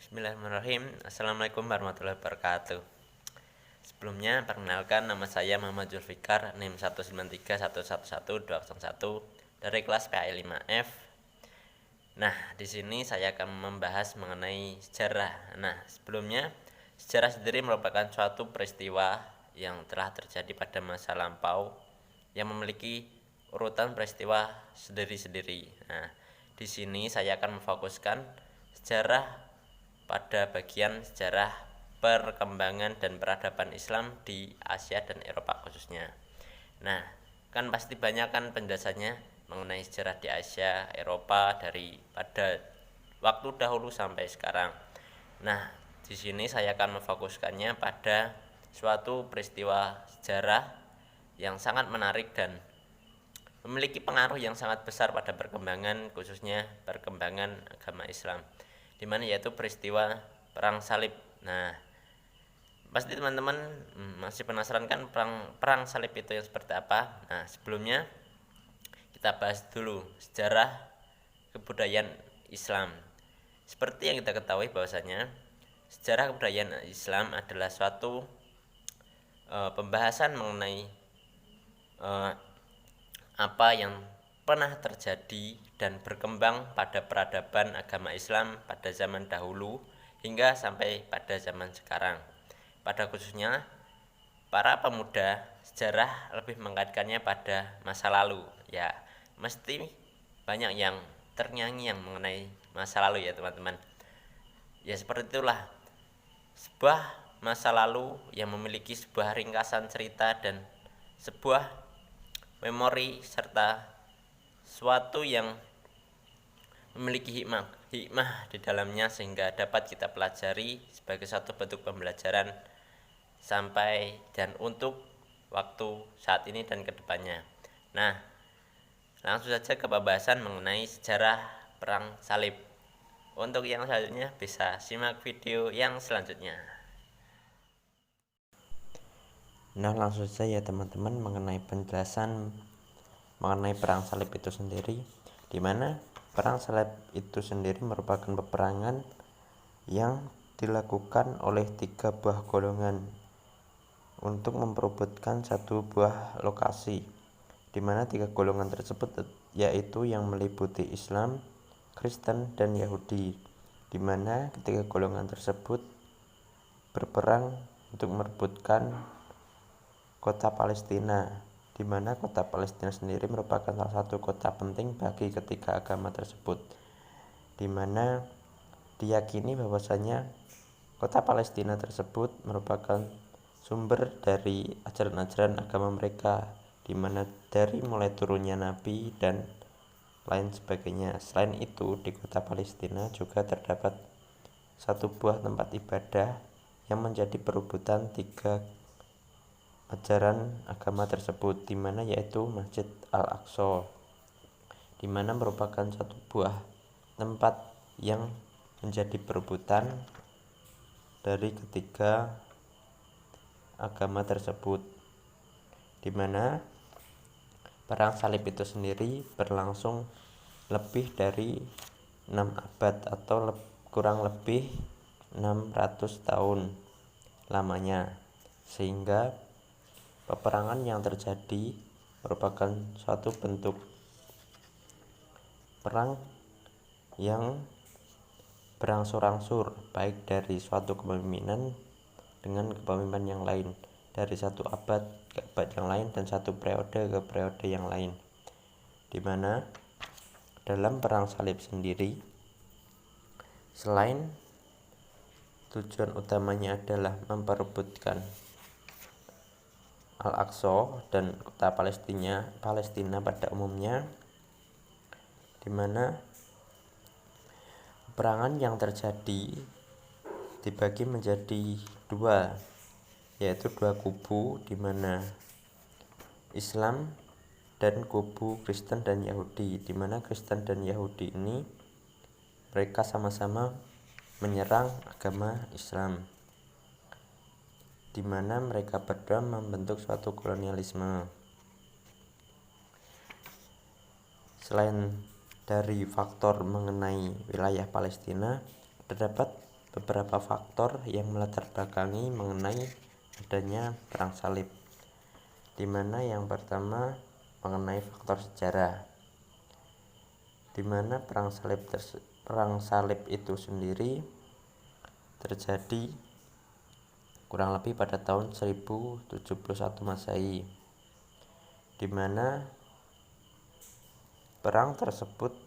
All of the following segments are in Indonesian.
Bismillahirrahmanirrahim. Assalamualaikum warahmatullahi wabarakatuh. Sebelumnya, perkenalkan nama saya Muhammad Zulfikar, NIM 193111201 dari kelas PAI 5F. Nah, di sini saya akan membahas mengenai sejarah. Nah, sebelumnya, sejarah sendiri merupakan suatu peristiwa yang telah terjadi pada masa lampau yang memiliki urutan peristiwa sendiri-sendiri. Nah, di sini saya akan memfokuskan sejarah pada bagian sejarah perkembangan dan peradaban Islam di Asia dan Eropa khususnya. Nah, kan pasti banyak kan penjelasannya mengenai sejarah di Asia, Eropa dari pada waktu dahulu sampai sekarang. Nah, di sini saya akan memfokuskannya pada suatu peristiwa sejarah yang sangat menarik dan memiliki pengaruh yang sangat besar pada perkembangan khususnya perkembangan agama Islam, di mana yaitu peristiwa Perang Salib. Nah, pasti teman-teman masih penasaran kan perang salib itu yang seperti apa? Nah, sebelumnya kita bahas dulu sejarah kebudayaan Islam. Seperti yang kita ketahui bahwasanya sejarah kebudayaan Islam adalah suatu pembahasan mengenai apa yang pernah terjadi dan berkembang pada peradaban agama Islam pada zaman dahulu hingga sampai pada zaman sekarang. Pada khususnya para pemuda sejarah lebih mengaitkannya pada masa lalu. Ya, mesti banyak yang terngiang-ngiang mengenai masa lalu ya teman-teman. Ya seperti itulah sebuah masa lalu yang memiliki sebuah ringkasan cerita dan sebuah memori serta suatu yang memiliki hikmah di dalamnya sehingga dapat kita pelajari sebagai satu bentuk pembelajaran sampai dan untuk waktu saat ini dan kedepannya. Nah, langsung saja ke pembahasan mengenai sejarah Perang Salib. Untuk yang selanjutnya bisa simak video yang selanjutnya. Nah, langsung saja ya teman-teman mengenai penjelasan mengenai Perang Salib itu sendiri, di mana Perang Salib itu sendiri merupakan peperangan yang dilakukan oleh 3 buah golongan untuk memperebutkan satu buah lokasi, di mana 3 golongan tersebut yaitu yang meliputi Islam, Kristen, dan Yahudi, di mana ketiga golongan tersebut berperang untuk merebutkan kota Palestina, di mana kota Palestina sendiri merupakan salah satu kota penting bagi ketiga agama tersebut, di mana diyakini bahwasanya kota Palestina tersebut merupakan sumber dari ajaran-ajaran agama mereka, di mana dari mulai turunnya Nabi dan lain sebagainya. Selain itu, di kota Palestina juga terdapat satu buah tempat ibadah yang menjadi perebutan 3 ajaran agama tersebut, di mana yaitu Masjid Al-Aqsa, di mana merupakan satu buah tempat yang menjadi perebutan dari ketiga agama tersebut, di mana Perang Salib itu sendiri berlangsung lebih dari 6 abad atau kurang lebih 600 tahun lamanya, sehingga peperangan yang terjadi merupakan suatu bentuk perang yang berangsur-angsur, baik dari suatu kepemimpinan dengan kepemimpinan yang lain, dari satu abad ke abad yang lain dan satu periode ke periode yang lain, di mana dalam Perang Salib sendiri, selain tujuan utamanya adalah memperebutkan Al-Aqsa dan kota Palestina pada umumnya, di mana peperangan yang terjadi dibagi menjadi 2, yaitu 2 kubu, di mana Islam dan kubu Kristen dan Yahudi, di mana Kristen dan Yahudi ini mereka sama-sama menyerang agama Islam, di mana mereka berdua membentuk suatu kolonialisme. Selain dari faktor mengenai wilayah Palestina, terdapat beberapa faktor yang melatar belakangi mengenai adanya perang salib, di mana yang pertama mengenai faktor sejarah, di mana perang salib itu sendiri terjadi kurang lebih pada tahun 1071 Masehi, di mana perang tersebut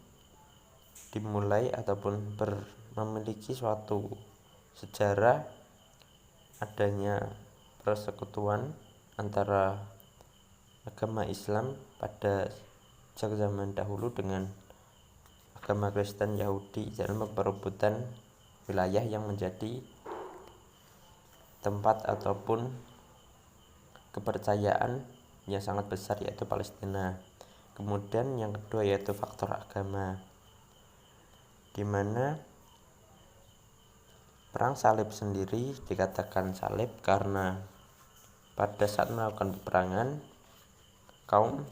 dimulai ataupun memiliki suatu sejarah adanya persekutuan antara agama Islam pada zaman dahulu dengan agama Kristen Yahudi dalam perebutan wilayah yang menjadi tempat ataupun kepercayaan yang sangat besar, yaitu Palestina. Kemudian yang kedua yaitu faktor agama, di mana perang salib sendiri dikatakan salib karena pada saat melakukan peperangan, kaum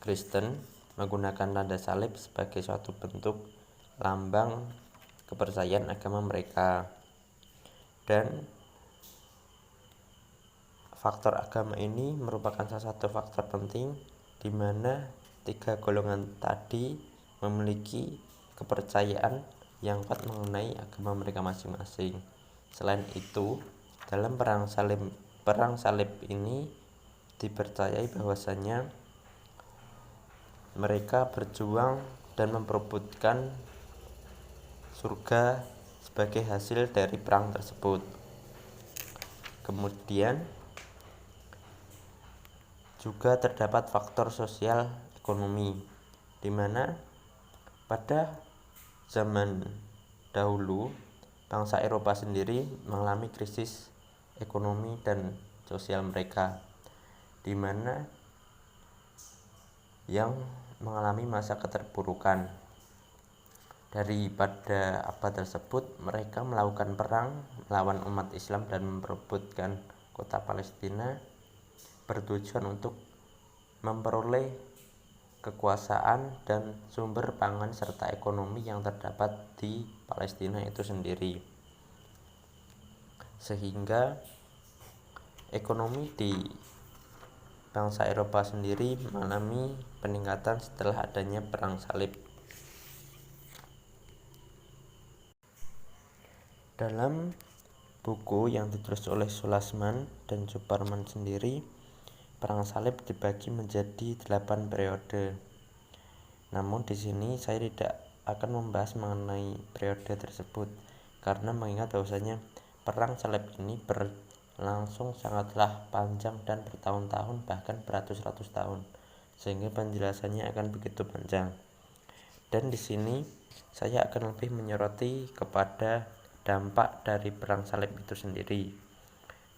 Kristen menggunakan tanda salib sebagai suatu bentuk lambang kepercayaan agama mereka. Dan faktor agama ini merupakan salah satu faktor penting di mana tiga golongan tadi memiliki kepercayaan yang kuat mengenai agama mereka masing-masing. Selain itu, dalam perang salib ini dipercayai bahwasanya mereka berjuang dan memperebutkan surga sebagai hasil dari perang tersebut. Kemudian juga terdapat faktor sosial ekonomi, di mana pada zaman dahulu bangsa Eropa sendiri mengalami krisis ekonomi dan sosial mereka, di mana yang mengalami masa keterpurukan. Daripada abad tersebut, mereka melakukan perang melawan umat Islam dan memperebutkan kota Palestina, bertujuan untuk memperoleh kekuasaan dan sumber pangan serta ekonomi yang terdapat di Palestina itu sendiri. Sehingga ekonomi di bangsa Eropa sendiri mengalami peningkatan setelah adanya perang salib. Dalam buku yang ditulis oleh Sulasman dan Suparman sendiri, perang salib dibagi menjadi 8 periode. Namun di sini saya tidak akan membahas mengenai periode tersebut karena mengingat bahwasanya perang salib ini berlangsung sangatlah panjang dan bertahun-tahun, bahkan beratus-ratus tahun, sehingga penjelasannya akan begitu panjang. Dan di sini saya akan lebih menyoroti kepada dampak dari perang salib itu sendiri,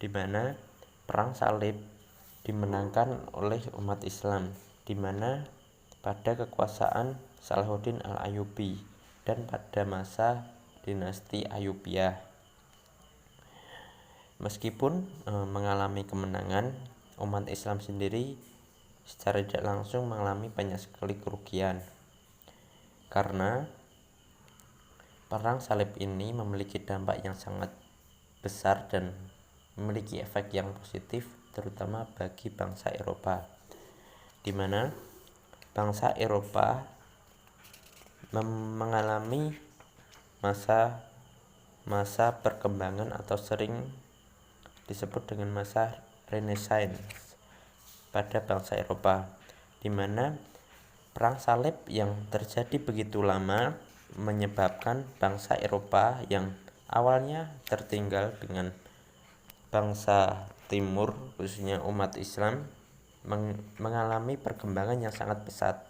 di mana perang salib dimenangkan oleh umat Islam, di mana pada kekuasaan Salahuddin Al-Ayyubi dan pada masa dinasti Ayyubiyah. Meskipun mengalami kemenangan, umat Islam sendiri secara tidak langsung mengalami banyak sekali kerugian, karena perang salib ini memiliki dampak yang sangat besar dan memiliki efek yang positif terutama bagi bangsa Eropa, di mana bangsa Eropa mengalami masa perkembangan atau sering disebut dengan masa Renaissance pada bangsa Eropa, di mana perang salib yang terjadi begitu lama menyebabkan bangsa Eropa yang awalnya tertinggal dengan bangsa Timur, khususnya umat Islam, mengalami perkembangan yang sangat pesat,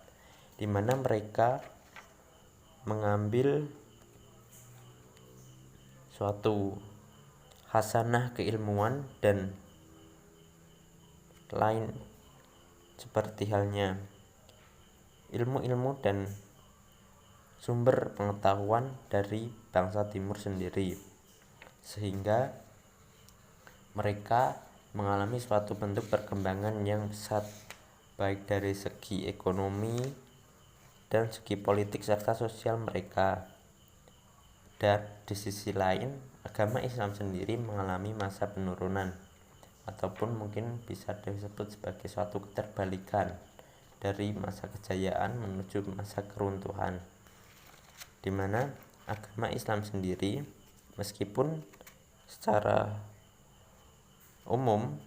di mana mereka mengambil suatu hasanah keilmuan dan lain seperti halnya ilmu-ilmu dan sumber pengetahuan dari bangsa Timur sendiri, sehingga mereka mengalami suatu bentuk perkembangan yang pesat, baik dari segi ekonomi dan segi politik serta sosial mereka. Dan di sisi lain, agama Islam sendiri mengalami masa penurunan, ataupun mungkin bisa disebut sebagai suatu keterbalikan dari masa kejayaan menuju masa keruntuhan, di mana agama Islam sendiri meskipun secara umum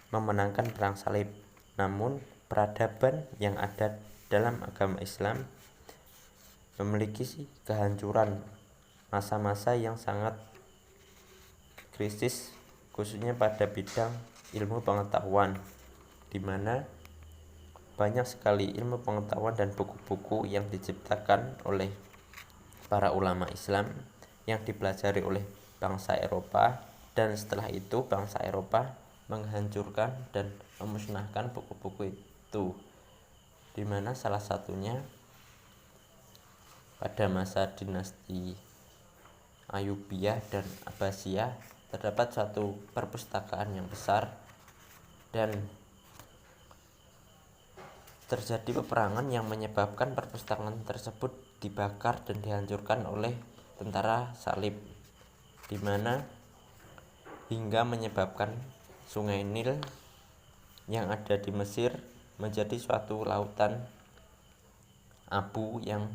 memenangkan perang salib, namun peradaban yang ada dalam agama Islam memiliki kehancuran, masa-masa yang sangat krisis, khususnya pada bidang ilmu pengetahuan, di mana banyak sekali ilmu pengetahuan dan buku-buku yang diciptakan oleh para ulama Islam yang dipelajari oleh bangsa Eropa, dan setelah itu bangsa Eropa menghancurkan dan memusnahkan buku-buku itu, di mana salah satunya pada masa dinasti Ayyubiyah dan Abbasiyah terdapat suatu perpustakaan yang besar dan terjadi peperangan yang menyebabkan perpustakaan tersebut dibakar dan dihancurkan oleh tentara salib, di mana hingga menyebabkan Sungai Nil yang ada di Mesir menjadi suatu lautan abu yang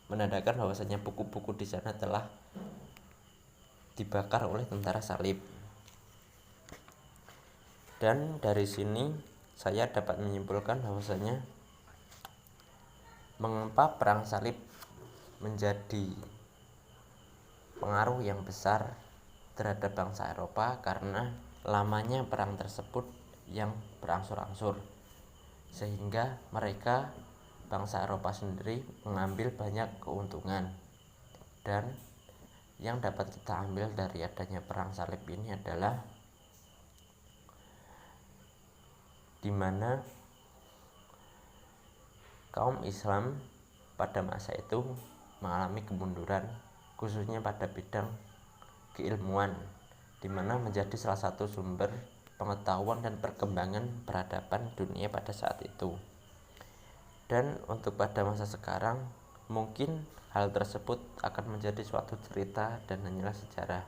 menandakan bahwasanya buku-buku di sana telah dibakar oleh tentara salib. Dan dari sini saya dapat menyimpulkan bahwasanya mengapa perang salib menjadi pengaruh yang besar terhadap bangsa Eropa, karena lamanya perang tersebut yang berangsur-angsur, sehingga mereka bangsa Eropa sendiri mengambil banyak keuntungan. Dan yang dapat kita ambil dari adanya perang salib ini adalah di mana kaum Islam pada masa itu mengalami kemunduran, khususnya pada bidang keilmuan, di mana menjadi salah satu sumber pengetahuan dan perkembangan peradaban dunia pada saat itu. Dan untuk pada masa sekarang mungkin hal tersebut akan menjadi suatu cerita dan hanyalah sejarah.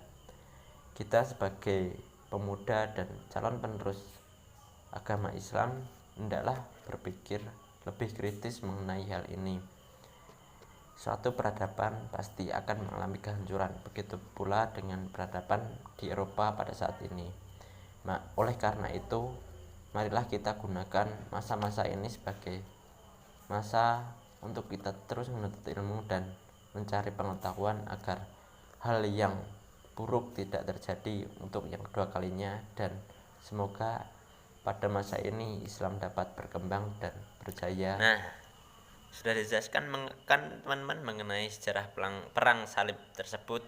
Kita sebagai pemuda dan calon penerus agama Islam hendaklah berpikir lebih kritis mengenai hal ini. Suatu peradaban pasti akan mengalami kehancuran, begitu pula dengan peradaban di Eropa pada saat ini. Oleh karena itu, marilah kita gunakan masa-masa ini sebagai masa untuk kita terus menuntut ilmu dan mencari pengetahuan agar hal yang buruk tidak terjadi untuk yang kedua kalinya, dan semoga pada masa ini Islam dapat berkembang dan berjaya. Nah, sudah dijelaskan kan teman-teman mengenai sejarah perang salib tersebut.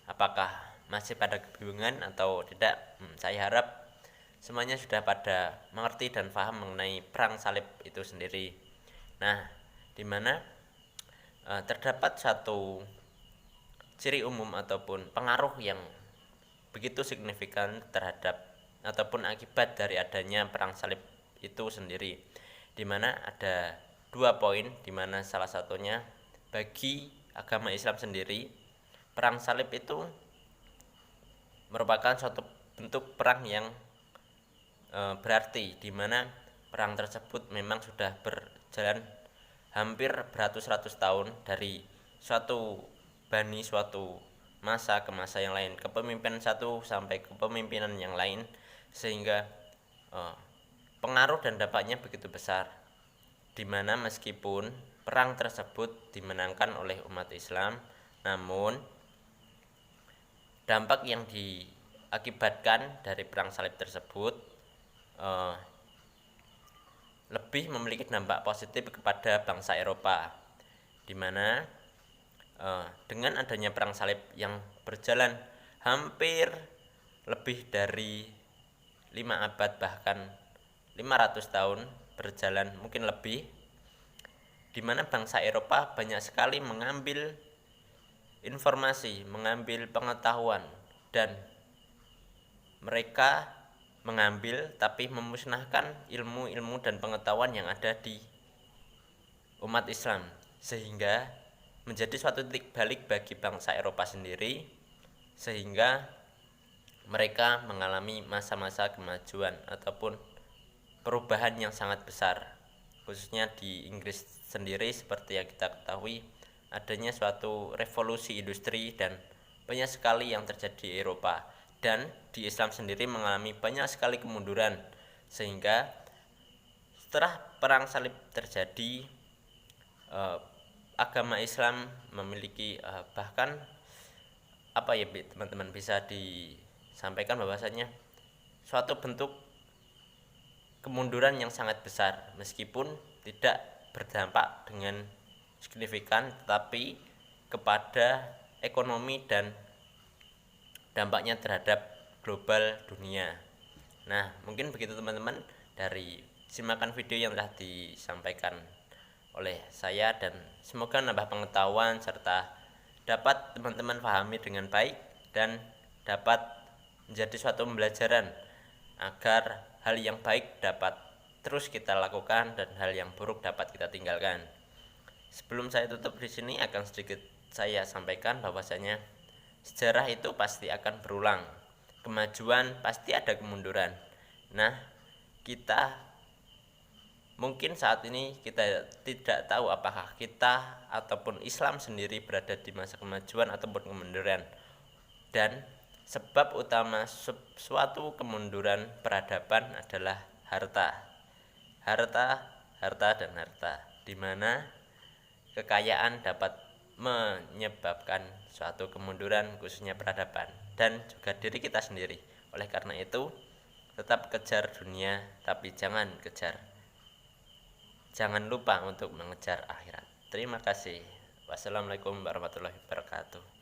Apakah masih pada kebingungan atau tidak? Saya harap semuanya sudah pada mengerti dan paham mengenai perang salib itu sendiri. Nah, di mana terdapat satu ciri umum ataupun pengaruh yang begitu signifikan terhadap ataupun akibat dari adanya perang salib itu sendiri, di mana ada 2 poin, di mana salah satunya bagi agama Islam sendiri perang salib itu merupakan suatu bentuk perang yang berarti, di mana perang tersebut memang sudah berjalan hampir beratus-ratus tahun dari suatu masa ke masa yang lain, kepemimpinan satu sampai kepemimpinan yang lain, sehingga pengaruh dan dampaknya begitu besar, di mana meskipun perang tersebut dimenangkan oleh umat Islam, namun dampak yang diakibatkan dari perang salib tersebut lebih memiliki dampak positif kepada bangsa Eropa, di mana dengan adanya perang salib yang berjalan hampir lebih dari 5 abad, bahkan 500 tahun berjalan, mungkin lebih, di mana bangsa Eropa banyak sekali mengambil informasi, mengambil pengetahuan, dan mereka mengambil tapi memusnahkan ilmu-ilmu dan pengetahuan yang ada di umat Islam, sehingga menjadi suatu titik balik bagi bangsa Eropa sendiri, sehingga mereka mengalami masa-masa kemajuan ataupun perubahan yang sangat besar, khususnya di Inggris sendiri. Seperti yang kita ketahui, adanya suatu revolusi industri dan banyak sekali yang terjadi di Eropa, dan di Islam sendiri mengalami banyak sekali kemunduran, sehingga setelah perang salib terjadi, agama Islam memiliki bahkan apa ya teman-teman, bisa disampaikan bahwasanya suatu bentuk kemunduran yang sangat besar, meskipun tidak berdampak dengan signifikan, tetapi kepada ekonomi dan dampaknya terhadap global dunia. Nah, mungkin begitu teman-teman dari simakan video yang telah disampaikan oleh saya, dan semoga nambah pengetahuan serta dapat teman-teman pahami dengan baik dan dapat menjadi suatu pembelajaran agar hal yang baik dapat terus kita lakukan dan hal yang buruk dapat kita tinggalkan. Sebelum saya tutup di sini, akan sedikit saya sampaikan bahwasanya sejarah itu pasti akan berulang. Kemajuan pasti ada kemunduran. Nah, kita mungkin saat ini kita tidak tahu apakah kita ataupun Islam sendiri berada di masa kemajuan ataupun kemunduran. Dan sebab utama suatu kemunduran peradaban adalah harta. Harta, dan harta, di mana kekayaan dapat menyebabkan suatu kemunduran khususnya peradaban dan juga diri kita sendiri. Oleh karena itu, tetap kejar dunia, tapi jangan lupa untuk mengejar akhirat. Terima kasih. Wassalamualaikum warahmatullahi wabarakatuh.